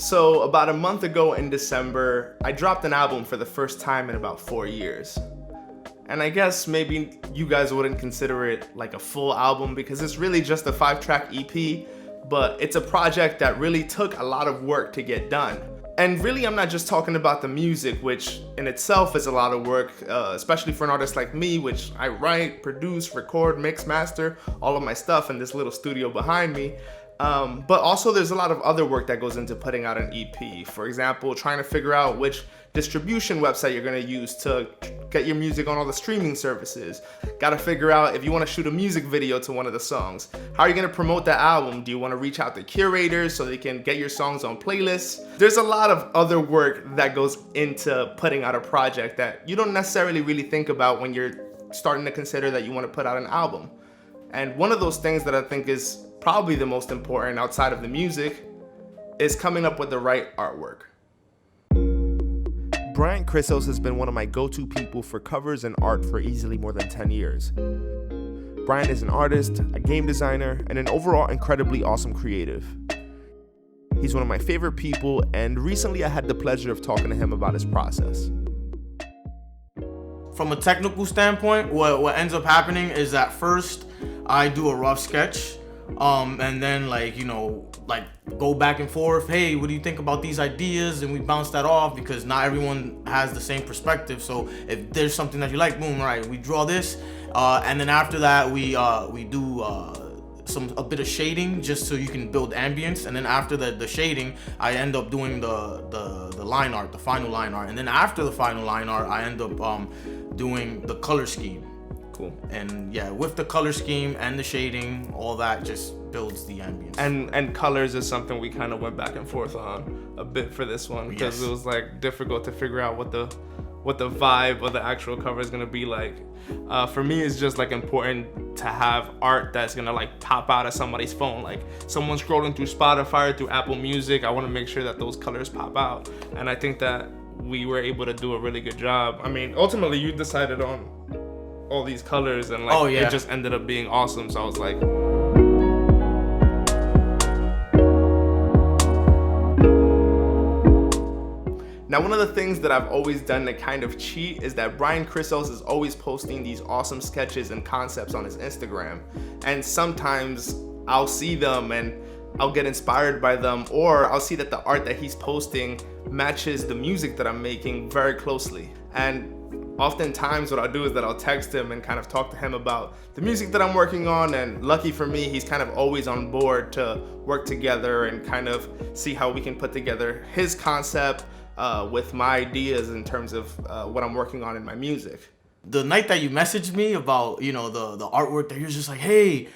So about a month ago in December, I dropped an album for the first time in about 4 years. And I guess maybe you guys wouldn't consider it like a full album because it's really just a 5-track EP, but it's a project that really took a lot of work to get done. And really, I'm not just talking about the music, which in itself is a lot of work, especially for an artist like me, which I write, produce, record, mix, master, all of my stuff in this little studio behind me. But also there's a lot of other work that goes into putting out an EP. For example, trying to figure out which distribution website you're gonna use to get your music on all the streaming services. Gotta figure out if you wanna shoot a music video to one of the songs. How are you gonna promote that album? Do you wanna reach out to curators so they can get your songs on playlists? There's a lot of other work that goes into putting out a project that you don't necessarily really think about when you're starting to consider that you wanna put out an album. And one of those things that I think is probably the most important outside of the music is coming up with the right artwork. Bryant Crisos has been one of my go-to people for covers and art for easily more than 10 years. Bryant is an artist, a game designer, and an overall incredibly awesome creative. He's one of my favorite people, and recently I had the pleasure of talking to him about his process. From a technical standpoint, what ends up happening is that first I do a rough sketch, and then go back and forth. Hey, what do you think about these ideas? And we bounce that off because not everyone has the same perspective. So if there's something that you like, boom, right, we draw this, and then after that we do a bit of shading just so you can build ambience. And then after the shading, I end up doing the line art, the final line art. And then after the final line art, I end up doing the color scheme. Cool. And yeah, with the color scheme and the shading, all that just builds the ambience. And colors is something we kind of went back and forth on a bit for this one because It was like difficult to figure out what the vibe of the actual cover is gonna be like. For me, it's just like important to have art that's gonna like pop out of somebody's phone. Like someone scrolling through Spotify or through Apple Music, I want to make sure that those colors pop out. And I think that we were able to do a really good job. I mean, ultimately, you decided on all these colors and it just ended up being awesome. So I was like, now, one of the things that I've always done to kind of cheat is that Bryant Crisos is always posting these awesome sketches and concepts on his Instagram. And sometimes I'll see them and I'll get inspired by them, or I'll see that the art that he's posting matches the music that I'm making very closely. And oftentimes what I'll do is that I'll text him and kind of talk to him about the music that I'm working on, and lucky for me, he's kind of always on board to work together and kind of see how we can put together his concept with my ideas in terms of what I'm working on in my music. The night that you messaged me about, the artwork, that you're just like, hey,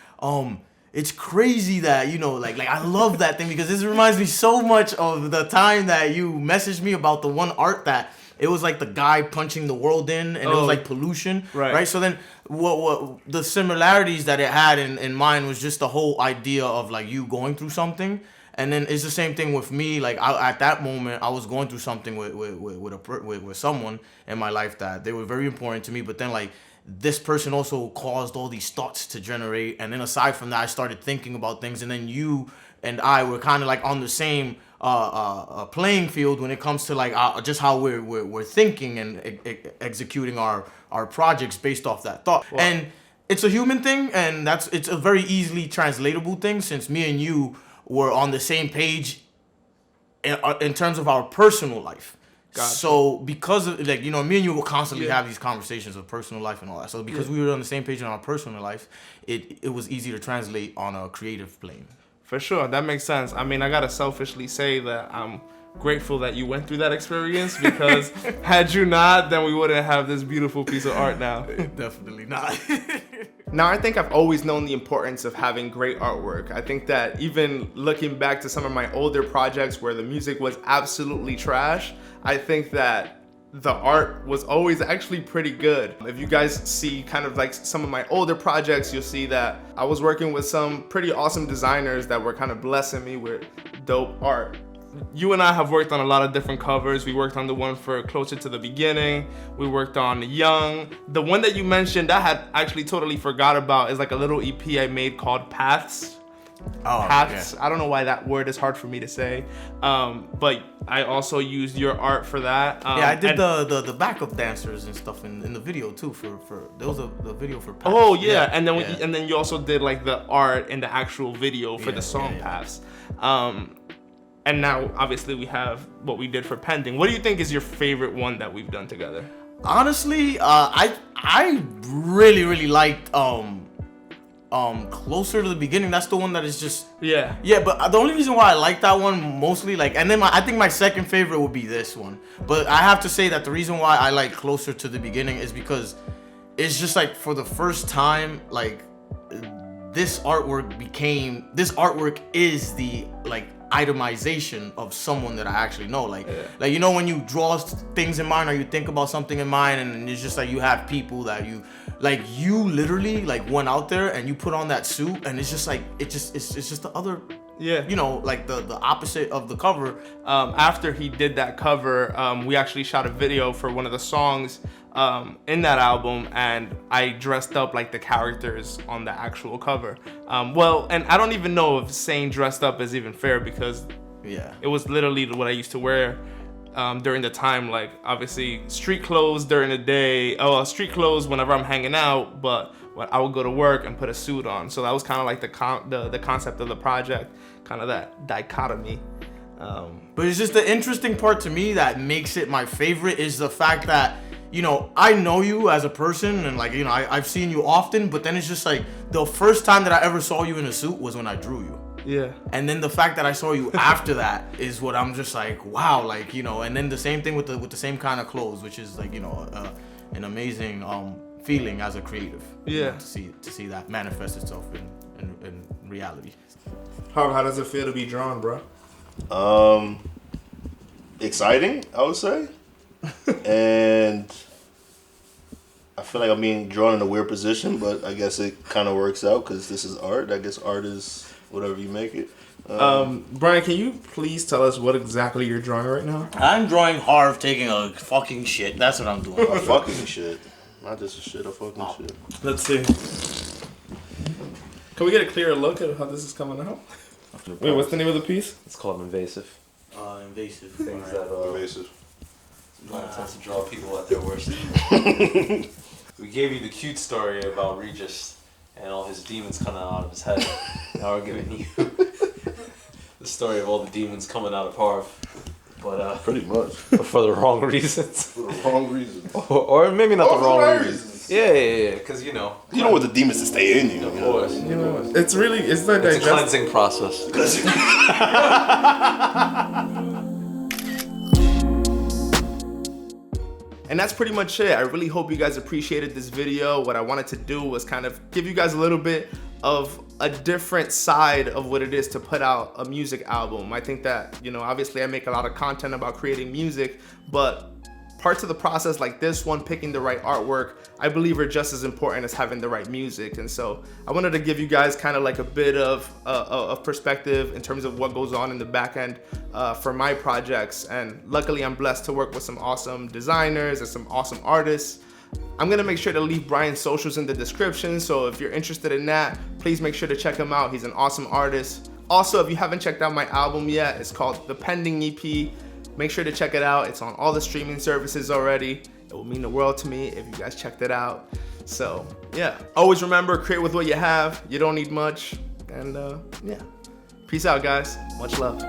it's crazy that, I love that thing because this reminds me so much of the time that you messaged me about the one art that it was like the guy punching the world in, and it was like pollution, right? So then what the similarities that it had in mine was just the whole idea of like you going through something. And then it's the same thing with me. Like at that moment, I was going through something with someone in my life that they were very important to me. But then like this person also caused all these thoughts to generate. And then aside from that, I started thinking about things. And then you and I were kind of like on the same playing field when it comes to like just how we're thinking and executing our projects based off that thought. Well, and it's a human thing, and it's a very easily translatable thing since me and you were on the same page in terms of our personal life. Gotcha. So because of me and you will constantly have these conversations of personal life and all that. So because we were on the same page in our personal life, it was easy to translate on a creative plane. For sure, that makes sense. I mean, I gotta selfishly say that I'm grateful that you went through that experience because had you not, then we wouldn't have this beautiful piece of art now. Definitely not. Now, I think I've always known the importance of having great artwork. I think that even looking back to some of my older projects where the music was absolutely trash, I think that the art was always actually pretty good. If you guys see kind of like some of my older projects, you'll see that I was working with some pretty awesome designers that were kind of blessing me with dope art. You and I have worked on a lot of different covers. We worked on the one for Closer to the Beginning. We worked on Young. The one that you mentioned, I had actually totally forgot about, is like a little EP I made called Paths. paths. I don't know why that word is hard for me to say, but I also used your art for that. Yeah, I did the backup dancers and stuff in the video too. For there was the video for paths. Oh yeah, and then and then you also did like the art in the actual video for the song paths. And now obviously we have what we did for pending. What do you think is your favorite one that we've done together? Honestly, I really liked Closer to the Beginning. That's the one that is just yeah. But the only reason why I like that one mostly, like, and then I think my second favorite would be this one. But I have to say that the reason why I like Closer to the Beginning is because it's just like for the first time, like this artwork is the like itemization of someone that I actually know. Like you know when you draw things in mind or you think about something in mind, and it's just like you have people that you literally like went out there and you put on that suit, and it's just like it's just the other you know, like the opposite of the cover. After he did that cover, we actually shot a video for one of the songs in that album, and I dressed up like the characters on the actual cover. Well, and I don't even know if saying dressed up is even fair, because it was literally what I used to wear during the time. Like obviously street clothes during the day, street clothes whenever I'm hanging out, but I would go to work and put a suit on. So that was kind of like the concept of the project, kind of that dichotomy. But it's just the interesting part to me that makes it my favorite is the fact that, you know, I know you as a person, and like, you know, I've seen you often, but then it's just like the first time that I ever saw you in a suit was when I drew you. Yeah. And then the fact that I saw you after that is what I'm just like, wow, like, you know. And then the same thing with the same kind of clothes, which is like, you know, an amazing feeling as a creative. Yeah. You know, to see that manifest itself in reality. How does it feel to be drawn, bro? Exciting, I would say. And I feel like I'm being drawn in a weird position, but I guess it kind of works out because this is art. I guess art is whatever you make it. Brian, can you please tell us what exactly you're drawing right now? I'm drawing Harv taking a fucking shit. That's what I'm doing. A fucking shit. Not just a shit, a fucking shit. Let's see. Can we get a clearer look at how this is coming out? Wait, what's the name of the piece? It's called Invasive. Invasive. Things that Invasive. Brian tends to draw people at their worst. We gave you the cute story about Regis and all his demons coming out of his head. Now we're giving you the story of all the demons coming out of Harv. But pretty much. But for the wrong reasons. For the wrong reasons. Or maybe not the wrong reasons. Yeah. Because you know. You don't want the demons to stay in you. Of course. You know, it's a cleansing process. And that's pretty much it. I really hope you guys appreciated this video. What I wanted to do was kind of give you guys a little bit of a different side of what it is to put out a music album. I think that, you know, obviously I make a lot of content about creating music, but parts of the process like this one, picking the right artwork, I believe are just as important as having the right music. And so I wanted to give you guys kind of like a bit of perspective in terms of what goes on in the back end for my projects. And luckily I'm blessed to work with some awesome designers and some awesome artists. I'm gonna make sure to leave Brian's socials in the description, so if you're interested in that, please make sure to check him out. He's an awesome artist. Also, if you haven't checked out my album yet, it's called The Pending EP. Make sure to check it out. It's on all the streaming services already. It will mean the world to me if you guys checked it out. So yeah, always remember, create with what you have. You don't need much. And yeah, peace out guys, much love.